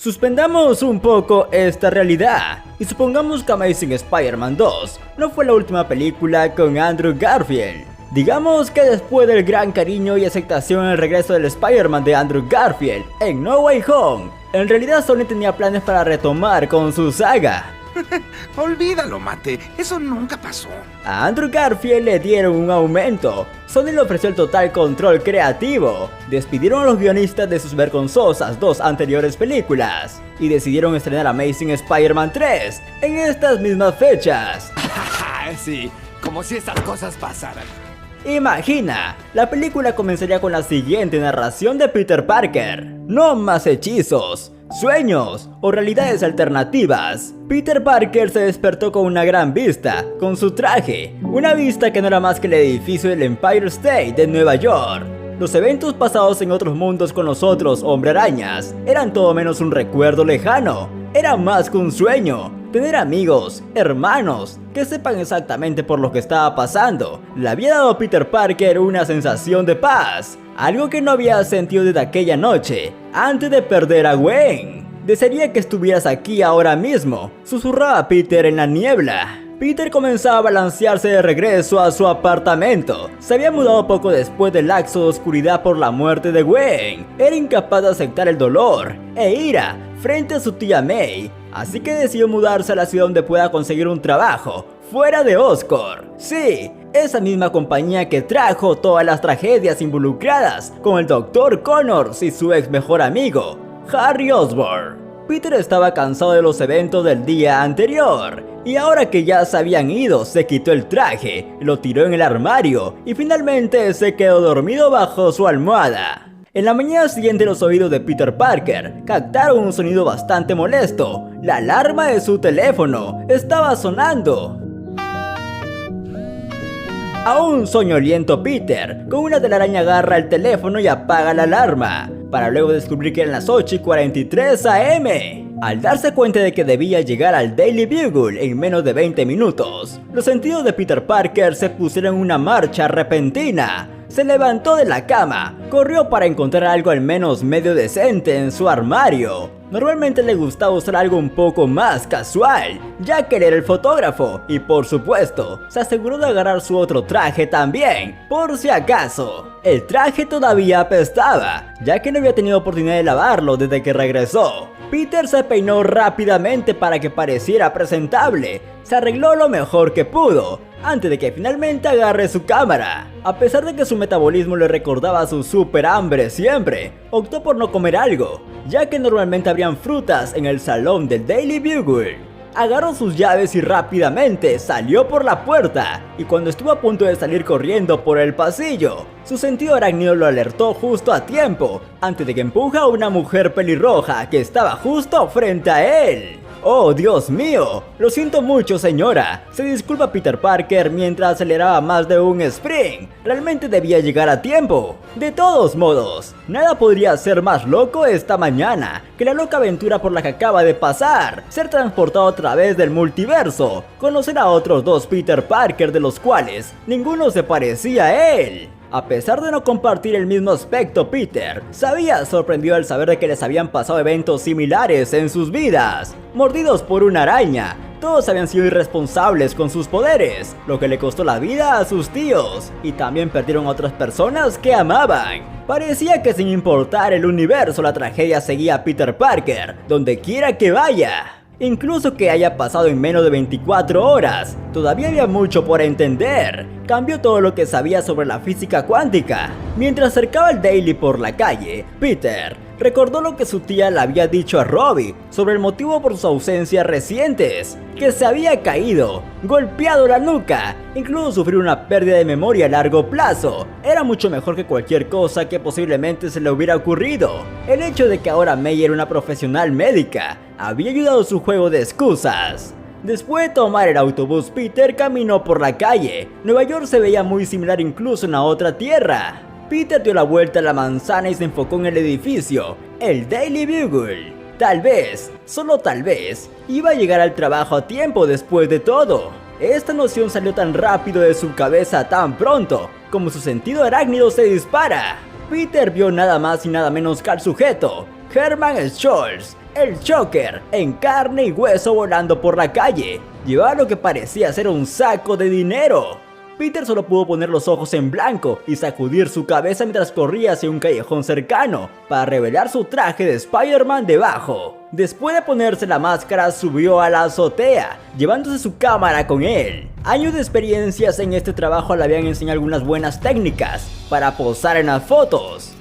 Suspendamos un poco esta realidad y supongamos que Amazing Spider-Man 2 no fue la última película con Andrew Garfield. Digamos que después del gran cariño y aceptación en el regreso del Spider-Man de Andrew Garfield en No Way Home, en realidad Sony tenía planes para retomar con su saga. Olvídalo, Mate, eso nunca pasó. A Andrew Garfield le dieron un aumento, Sony le ofreció el total control creativo, despidieron a los guionistas de sus vergonzosas dos anteriores películas y decidieron estrenar Amazing Spider-Man 3 en estas mismas fechas. Sí, como si estas cosas pasaran. Imagina, la película comenzaría con la siguiente narración de Peter Parker. No más hechizos, sueños o realidades alternativas. Peter Parker se despertó con una gran vista, con su traje. Una vista que no era más que el edificio del Empire State de Nueva York. Los eventos pasados en otros mundos con los otros Hombre Arañas eran todo menos un recuerdo lejano. Era más que un sueño. Tener amigos, hermanos, que sepan exactamente por lo que estaba pasando, le había dado a Peter Parker una sensación de paz, algo que no había sentido desde aquella noche, antes de perder a Gwen. Desearía que estuvieras aquí ahora mismo, susurraba Peter en la niebla. Peter comenzaba a balancearse de regreso a su apartamento. Se había mudado poco después del lapso de oscuridad por la muerte de Gwen. Era incapaz de aceptar el dolor e ira frente a su tía May, así que decidió mudarse a la ciudad donde pueda conseguir un trabajo, fuera de Oscorp. Sí, esa misma compañía que trajo todas las tragedias involucradas con el Dr. Connors y su ex mejor amigo, Harry Osborn. Peter estaba cansado de los eventos del día anterior, y ahora que ya se habían ido, se quitó el traje, lo tiró en el armario y finalmente se quedó dormido bajo su almohada. En la mañana siguiente los oídos de Peter Parker captaron un sonido bastante molesto. La alarma de su teléfono estaba sonando. Aún soñoliento Peter, con una telaraña agarra el teléfono y apaga la alarma, para luego descubrir que eran las 8:43 am. Al darse cuenta de que debía llegar al Daily Bugle en menos de 20 minutos, los sentidos de Peter Parker se pusieron en una marcha repentina. Se levantó de la cama, corrió para encontrar algo al menos medio decente en su armario. Normalmente le gustaba usar algo un poco más casual, ya que él era el fotógrafo y por supuesto, se aseguró de agarrar su otro traje también, por si acaso. El traje todavía apestaba, ya que no había tenido oportunidad de lavarlo desde que regresó. Peter se peinó rápidamente para que pareciera presentable, se arregló lo mejor que pudo, antes de que finalmente agarre su cámara. A pesar de que su metabolismo le recordaba su super hambre siempre, optó por no comer algo, ya que normalmente habrían frutas en el salón del Daily Bugle. Agarró sus llaves y rápidamente salió por la puerta, y cuando estuvo a punto de salir corriendo por el pasillo, su sentido arácnido lo alertó justo a tiempo, antes de que empuja a una mujer pelirroja que estaba justo frente a él. ¡Oh, Dios mío! Lo siento mucho, señora. Se disculpa Peter Parker mientras aceleraba más de un sprint. Realmente debía llegar a tiempo. De todos modos, nada podría ser más loco esta mañana que la loca aventura por la que acaba de pasar. Ser transportado a través del multiverso. Conocer a otros dos Peter Parker de los cuales ninguno se parecía a él. A pesar de no compartir el mismo aspecto, Peter se había sorprendido al saber de que les habían pasado eventos similares en sus vidas. Mordidos por una araña, todos habían sido irresponsables con sus poderes, lo que le costó la vida a sus tíos, y también perdieron a otras personas que amaban. Parecía que sin importar el universo, la tragedia seguía a Peter Parker, donde quiera que vaya. Incluso que haya pasado en menos de 24 horas, todavía había mucho por entender. Cambió todo lo que sabía sobre la física cuántica. Mientras acercaba el Daily por la calle, Peter recordó lo que su tía le había dicho a Robbie sobre el motivo por sus ausencias recientes, que se había caído, golpeado la nuca, incluso sufrió una pérdida de memoria a largo plazo. Era mucho mejor que cualquier cosa que posiblemente se le hubiera ocurrido. El hecho de que ahora May era una profesional médica había ayudado a su juego de excusas. Después de tomar el autobús, Peter caminó por la calle. Nueva York se veía muy similar incluso en la otra tierra. Peter dio la vuelta a la manzana y se enfocó en el edificio, el Daily Bugle. Tal vez, solo tal vez, iba a llegar al trabajo a tiempo después de todo. Esta noción salió tan rápido de su cabeza tan pronto, como su sentido arácnido se dispara. Peter vio nada más y nada menos que al sujeto, Herman Schultz, El Joker, en carne y hueso volando por la calle, llevaba lo que parecía ser un saco de dinero. Peter solo pudo poner los ojos en blanco y sacudir su cabeza mientras corría hacia un callejón cercano para revelar su traje de Spider-Man debajo. Después de ponerse la máscara, subió a la azotea, llevándose su cámara con él. Años de experiencias en este trabajo le habían enseñado algunas buenas técnicas para posar en las fotos.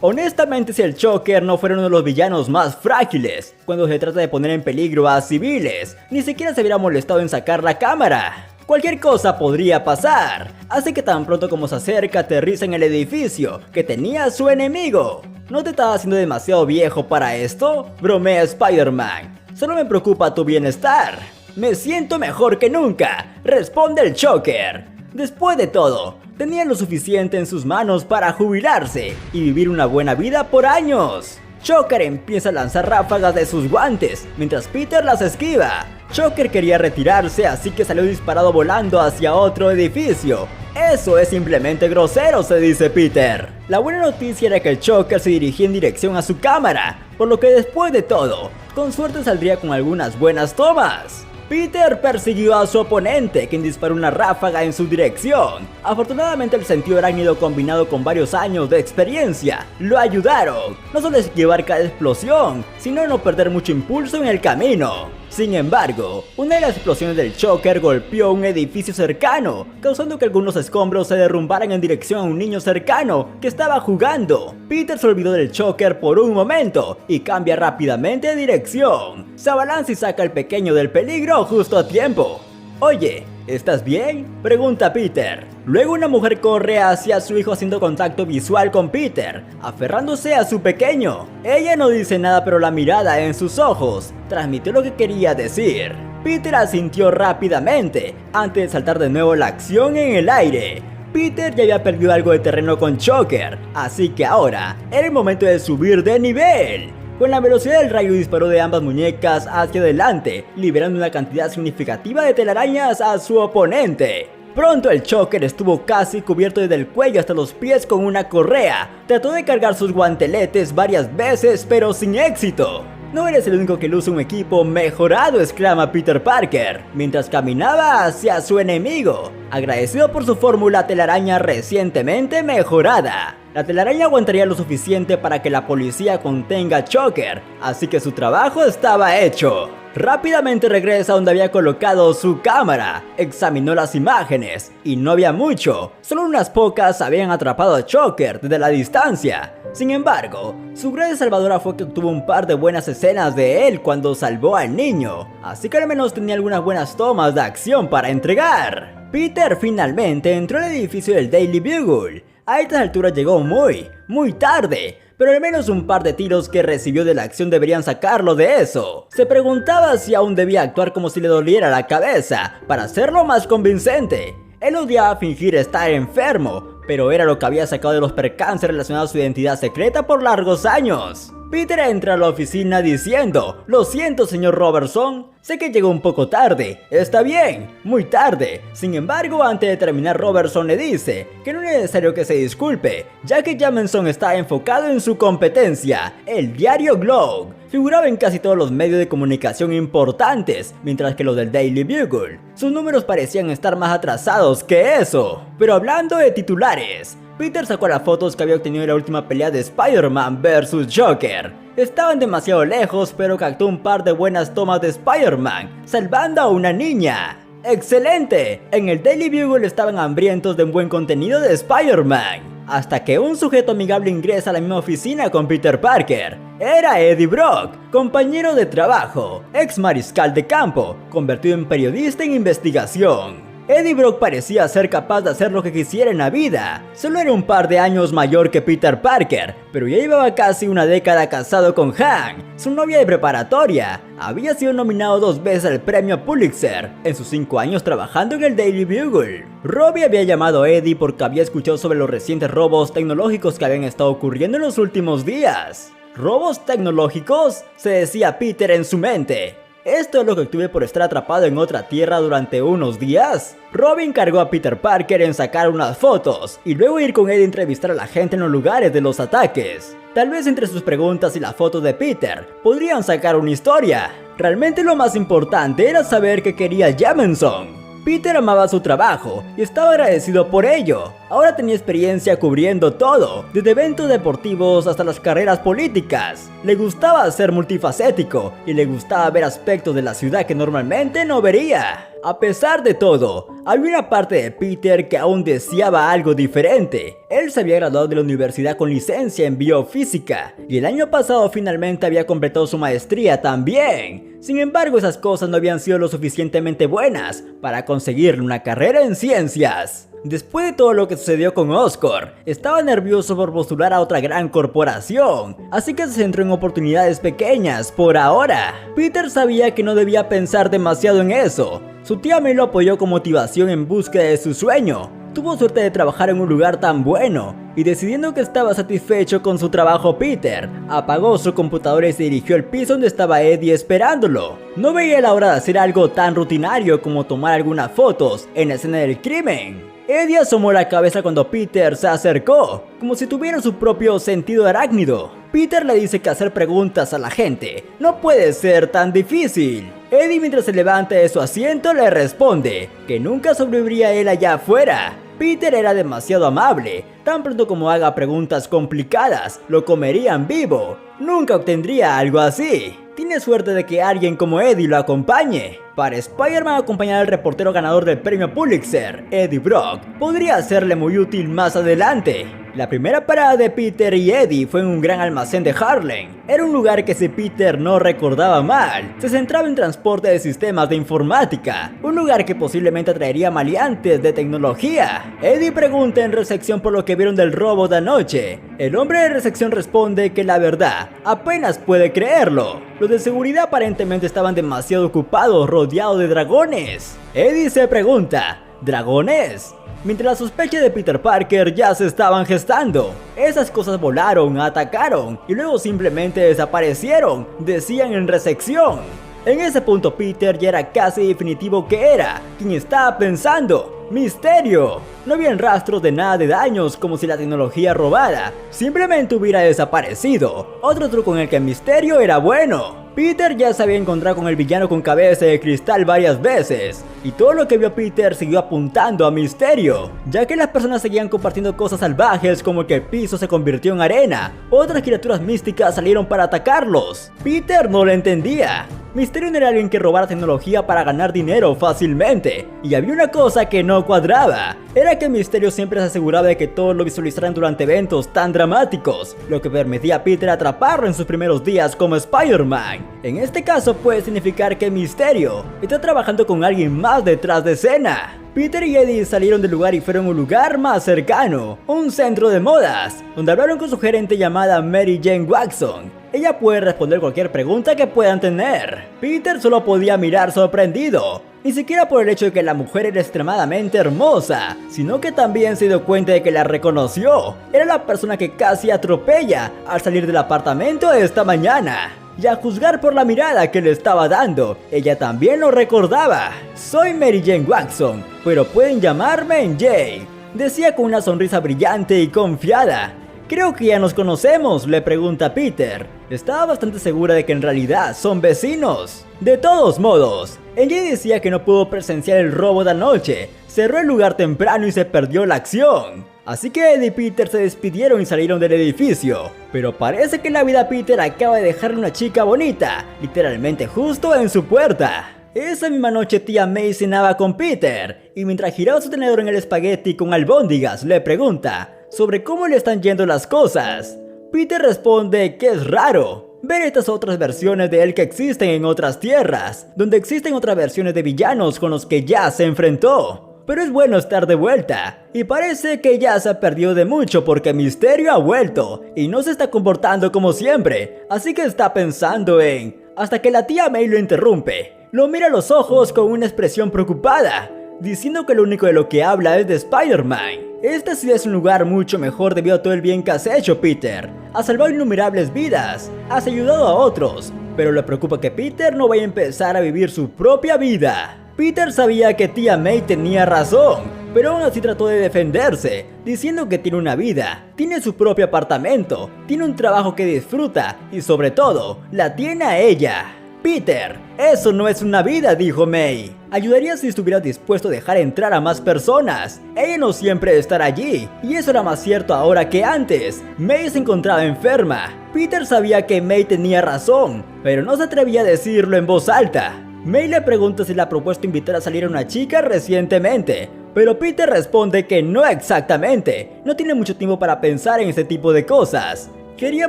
Honestamente, si el Joker no fuera uno de los villanos más frágiles cuando se trata de poner en peligro a civiles, ni siquiera se hubiera molestado en sacar la cámara. Cualquier cosa podría pasar, así que tan pronto como se acerca aterriza en el edificio que tenía su enemigo. ¿No te estás haciendo demasiado viejo para esto?, bromea Spider-Man. Solo me preocupa tu bienestar. Me siento mejor que nunca, responde el Joker. Después de todo, tenía lo suficiente en sus manos para jubilarse y vivir una buena vida por años. Joker empieza a lanzar ráfagas de sus guantes, mientras Peter las esquiva. Joker quería retirarse, así que salió disparado volando hacia otro edificio. Eso es simplemente grosero, se dice Peter. La buena noticia era que el Joker se dirigía en dirección a su cámara, por lo que después de todo, con suerte saldría con algunas buenas tomas. Peter persiguió a su oponente, quien disparó una ráfaga en su dirección. Afortunadamente el sentido arácnido combinado con varios años de experiencia lo ayudaron, no solo a esquivar cada explosión, sino a no perder mucho impulso en el camino. Sin embargo, una de las explosiones del Joker golpeó un edificio cercano, causando que algunos escombros se derrumbaran en dirección a un niño cercano que estaba jugando. Peter se olvidó del Joker por un momento y cambia rápidamente de dirección. Se abalanza y saca al pequeño del peligro justo a tiempo. Oye, ¿estás bien?, pregunta Peter. Luego una mujer corre hacia su hijo haciendo contacto visual con Peter, aferrándose a su pequeño. Ella no dice nada, pero la mirada en sus ojos transmitió lo que quería decir. Peter asintió rápidamente, antes de saltar de nuevo la acción en el aire. Peter ya había perdido algo de terreno con Joker, así que ahora era el momento de subir de nivel. Con la velocidad del rayo disparó de ambas muñecas hacia adelante, liberando una cantidad significativa de telarañas a su oponente. Pronto el Joker estuvo casi cubierto desde el cuello hasta los pies con una correa. Trató de cargar sus guanteletes varias veces, pero sin éxito. No eres el único que luce un equipo mejorado, exclama Peter Parker, mientras caminaba hacia su enemigo, agradecido por su fórmula telaraña recientemente mejorada. La telaraña aguantaría lo suficiente para que la policía contenga a Joker, así que su trabajo estaba hecho. Rápidamente regresa donde había colocado su cámara, examinó las imágenes, y no había mucho, solo unas pocas habían atrapado a Joker desde la distancia. Sin embargo, su gracia salvadora fue que obtuvo un par de buenas escenas de él cuando salvó al niño, así que al menos tenía algunas buenas tomas de acción para entregar. Peter finalmente entró al edificio del Daily Bugle. A estas alturas llegó muy tarde, pero al menos un par de tiros que recibió de la acción deberían sacarlo de eso. Se preguntaba si aún debía actuar como si le doliera la cabeza para hacerlo más convincente. Él odiaba fingir estar enfermo, pero era lo que había sacado de los percances relacionados a su identidad secreta por largos años. Peter entra a la oficina diciendo: "Lo siento, señor Robertson, sé que llegó un poco tarde". "Está bien, muy tarde". Sin embargo, antes de terminar, Robertson le dice que no es necesario que se disculpe, ya que Jameson está enfocado en su competencia, el diario Globe. Figuraba en casi todos los medios de comunicación importantes, mientras que los del Daily Bugle, sus números parecían estar más atrasados que eso. Pero hablando de titulares, Peter sacó las fotos que había obtenido en la última pelea de Spider-Man vs. Joker. Estaban demasiado lejos, pero captó un par de buenas tomas de Spider-Man, salvando a una niña. ¡Excelente! En el Daily Bugle estaban hambrientos de un buen contenido de Spider-Man. Hasta que un sujeto amigable ingresa a la misma oficina con Peter Parker. Era Eddie Brock, compañero de trabajo, ex mariscal de campo, convertido en periodista en investigación. Eddie Brock parecía ser capaz de hacer lo que quisiera en la vida. Solo era un par de años mayor que Peter Parker, pero ya llevaba casi una década casado con Hank, su novia de preparatoria. Había sido nominado 2 veces al premio Pulitzer en sus 5 años trabajando en el Daily Bugle. Robbie había llamado a Eddie porque había escuchado sobre los recientes robos tecnológicos que habían estado ocurriendo en los últimos días. ¿Robos tecnológicos?, se decía Peter en su mente. ¿Esto es lo que obtuve por estar atrapado en otra tierra durante unos días? Robin cargó a Peter Parker en sacar unas fotos y luego ir con Eddie a entrevistar a la gente en los lugares de los ataques. Tal vez entre sus preguntas y la foto de Peter podrían sacar una historia. Realmente lo más importante era saber qué quería Jameson. Peter amaba su trabajo y estaba agradecido por ello. Ahora tenía experiencia cubriendo todo, desde eventos deportivos hasta las carreras políticas. Le gustaba ser multifacético y le gustaba ver aspectos de la ciudad que normalmente no vería. A pesar de todo, había una parte de Peter que aún deseaba algo diferente. Él se había graduado de la universidad con licencia en biofísica y el año pasado finalmente había completado su maestría también. Sin embargo, esas cosas no habían sido lo suficientemente buenas para conseguirle una carrera en ciencias. Después de todo lo que sucedió con Oscorp, estaba nervioso por postular a otra gran corporación, así que se centró en oportunidades pequeñas por ahora. Peter sabía que no debía pensar demasiado en eso. Su tía May lo apoyó con motivación en búsqueda de su sueño. Tuvo suerte de trabajar en un lugar tan bueno, y decidiendo que estaba satisfecho con su trabajo, Peter apagó su computadora y se dirigió al piso donde estaba Eddie esperándolo. No veía la hora de hacer algo tan rutinario como tomar algunas fotos en la escena del crimen. Eddie asomó la cabeza cuando Peter se acercó, como si tuviera su propio sentido arácnido. Peter le dice que hacer preguntas a la gente no puede ser tan difícil. Eddie, mientras se levanta de su asiento, le responde que nunca sobreviviría él allá afuera. Peter era demasiado amable. Tan pronto como haga preguntas complicadas, lo comerían vivo. Nunca obtendría algo así. Tiene suerte de que alguien como Eddie lo acompañe. Para Spider-Man, acompañar al reportero ganador del premio Pulitzer, Eddie Brock, podría serle muy útil más adelante. La primera parada de Peter y Eddie fue en un gran almacén de Harlem. Era un lugar que, si Peter no recordaba mal, se centraba en transporte de sistemas de informática, un lugar que posiblemente atraería maleantes de tecnología. Eddie pregunta en recepción por lo que vieron del robo de anoche. El hombre de recepción responde que la verdad apenas puede creerlo. Los de seguridad aparentemente estaban demasiado ocupados rodeados de dragones. Eddie se pregunta, ¿dragones? Mientras las sospechas de Peter Parker ya se estaban gestando. Esas cosas volaron, atacaron y luego simplemente desaparecieron, decían en recepción. En ese punto Peter ya era casi definitivo que era quien estaba pensando. ¡Misterio! No habían rastros de nada de daños, como si la tecnología robada simplemente hubiera desaparecido. Otro truco en el que Misterio era bueno. Peter ya se había encontrado con el villano con cabeza de cristal varias veces, y todo lo que vio Peter siguió apuntando a Misterio, ya que las personas seguían compartiendo cosas salvajes como que el piso se convirtió en arena. Otras criaturas místicas salieron para atacarlos. Peter no lo entendía. Misterio no era alguien que robara tecnología para ganar dinero fácilmente, y había una cosa que no cuadraba. Era que Misterio siempre se aseguraba de que todos lo visualizaran durante eventos tan dramáticos, lo que permitía a Peter atraparlo en sus primeros días como Spider-Man. En este caso puede significar que Misterio está trabajando con alguien más detrás de escena. Peter y Eddie salieron del lugar y fueron a un lugar más cercano, un centro de modas, donde hablaron con su gerente llamada Mary Jane Watson. Ella puede responder cualquier pregunta que puedan tener. Peter solo podía mirar sorprendido, ni siquiera por el hecho de que la mujer era extremadamente hermosa, sino que también se dio cuenta de que la reconoció. Era la persona que casi atropella al salir del apartamento esta mañana. Y a juzgar por la mirada que le estaba dando, ella también lo recordaba. Soy Mary Jane Watson, pero pueden llamarme MJ, decía con una sonrisa brillante y confiada. Creo que ya nos conocemos, le pregunta Peter. Estaba bastante segura de que en realidad son vecinos. De todos modos, MJ decía que no pudo presenciar el robo de anoche. Cerró el lugar temprano y se perdió la acción. Así que Eddie y Peter se despidieron y salieron del edificio. Pero parece que en la vida Peter acaba de dejarle una chica bonita, literalmente justo en su puerta. Esa misma noche tía May cenaba con Peter, y mientras giraba su tenedor en el espagueti con albóndigas le pregunta sobre cómo le están yendo las cosas. Peter responde que es raro ver estas otras versiones de él que existen en otras tierras, donde existen otras versiones de villanos con los que ya se enfrentó. Pero es bueno estar de vuelta, y parece que ya se ha perdido de mucho porque Misterio ha vuelto y no se está comportando como siempre, así que está pensando en... hasta que la tía May lo interrumpe. Lo mira a los ojos con una expresión preocupada, diciendo que lo único de lo que habla es de Spider-Man. Este sí es un lugar mucho mejor debido a todo el bien que has hecho, Peter. Has salvado innumerables vidas, has ayudado a otros, pero le preocupa que Peter no vaya a empezar a vivir su propia vida. Peter sabía que tía May tenía razón, pero aún así trató de defenderse, diciendo que tiene una vida, tiene su propio apartamento, tiene un trabajo que disfruta y sobre todo, la tiene a ella. Peter, eso no es una vida, dijo May. Ayudaría si estuviera dispuesto a dejar entrar a más personas. Ella no siempre estará allí, y eso era más cierto ahora que antes. May se encontraba enferma. Peter sabía que May tenía razón, pero no se atrevía a decirlo en voz alta. May le pregunta si le ha propuesto invitar a salir a una chica recientemente, pero Peter responde que no exactamente. No tiene mucho tiempo para pensar en ese tipo de cosas. Quería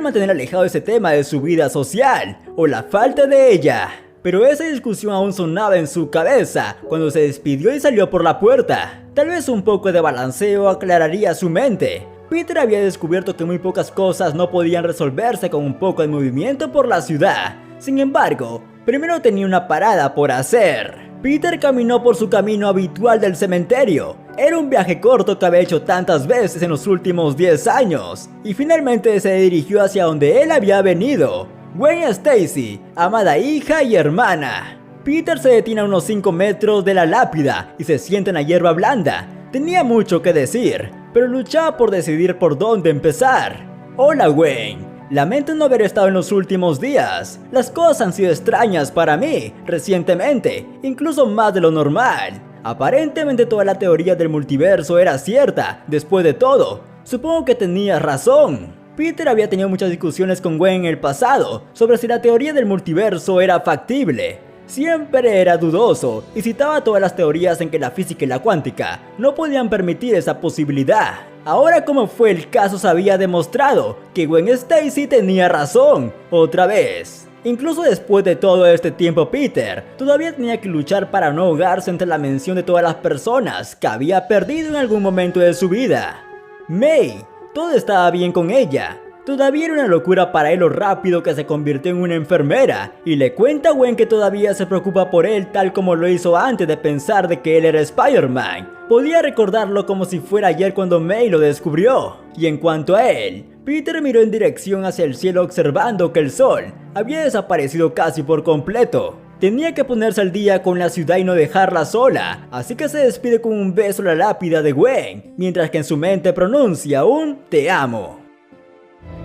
mantener alejado ese tema de su vida social, o la falta de ella. Pero esa discusión aún sonaba en su cabeza cuando se despidió y salió por la puerta. Tal vez un poco de balanceo aclararía su mente. Peter había descubierto que muy pocas cosas no podían resolverse con un poco de movimiento por la ciudad. Sin embargo, primero tenía una parada por hacer. Peter caminó por su camino habitual del cementerio. Era un viaje corto que había hecho tantas veces en los últimos 10 años. Y finalmente se dirigió hacia donde él había venido. Gwen Stacy, amada hija y hermana. Peter se detiene a unos 5 metros de la lápida y se sienta en la hierba blanda. Tenía mucho que decir, pero luchaba por decidir por dónde empezar. Hola Gwen. Lamento no haber estado en los últimos días. Las cosas han sido extrañas para mí, recientemente, incluso más de lo normal. Aparentemente toda la teoría del multiverso era cierta, después de todo. Supongo que tenías razón. Peter había tenido muchas discusiones con Gwen en el pasado sobre si la teoría del multiverso era factible. Siempre era dudoso y citaba todas las teorías en que la física y la cuántica no podían permitir esa posibilidad. Ahora, como fue el caso, se había demostrado que Gwen Stacy tenía razón, otra vez. Incluso después de todo este tiempo, Peter todavía tenía que luchar para no ahogarse entre la mención de todas las personas que había perdido en algún momento de su vida. May, todo estaba bien con ella. Todavía era una locura para él lo rápido que se convirtió en una enfermera, y le cuenta a Gwen que todavía se preocupa por él tal como lo hizo antes de pensar de que él era Spider-Man. Podía recordarlo como si fuera ayer cuando May lo descubrió. Y en cuanto a él, Peter miró en dirección hacia el cielo observando que el sol había desaparecido casi por completo. Tenía que ponerse al día con la ciudad y no dejarla sola, así que se despide con un beso a la lápida de Gwen, mientras que en su mente pronuncia un "te amo".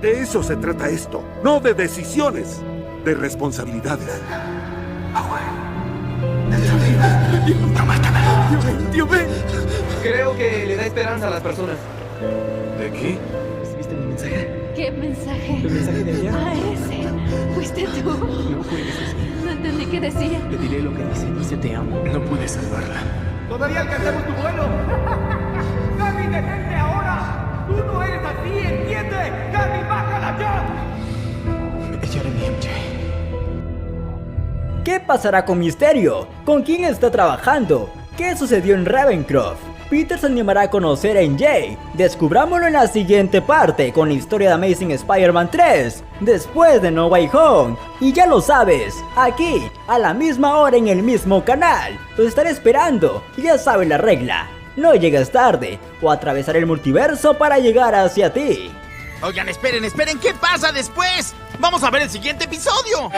De eso se trata esto, no de decisiones, de responsabilidades. ¡Tío Ben! Creo que le da esperanza a las personas. ¿De qué? ¿Recibiste mi mensaje? ¿Qué mensaje? ¿El mensaje de ella? Ah, ese. ¿Fuiste tú? No juegues así. No entendí qué decía. Le diré lo que dice te amo. No puedes salvarla. ¡Todavía alcanzamos tu vuelo! ¡Gaby, detente ahora! ¡Tú no eres así, entiende! ¡Gaby, bájala ya! Jeremy MJ. ¿Qué pasará con Misterio? ¿Con quién está trabajando? ¿Qué sucedió en Ravencroft? Peter se animará a conocer a MJ. Descubrámoslo en la siguiente parte con la historia de Amazing Spider-Man 3, después de No Way Home. Y ya lo sabes, aquí, a la misma hora en el mismo canal. Los estaré esperando, y ya sabes la regla. No llegues tarde, o atravesaré el multiverso para llegar hacia ti. Oigan, esperen, ¿qué pasa después? ¡Vamos a ver el siguiente episodio!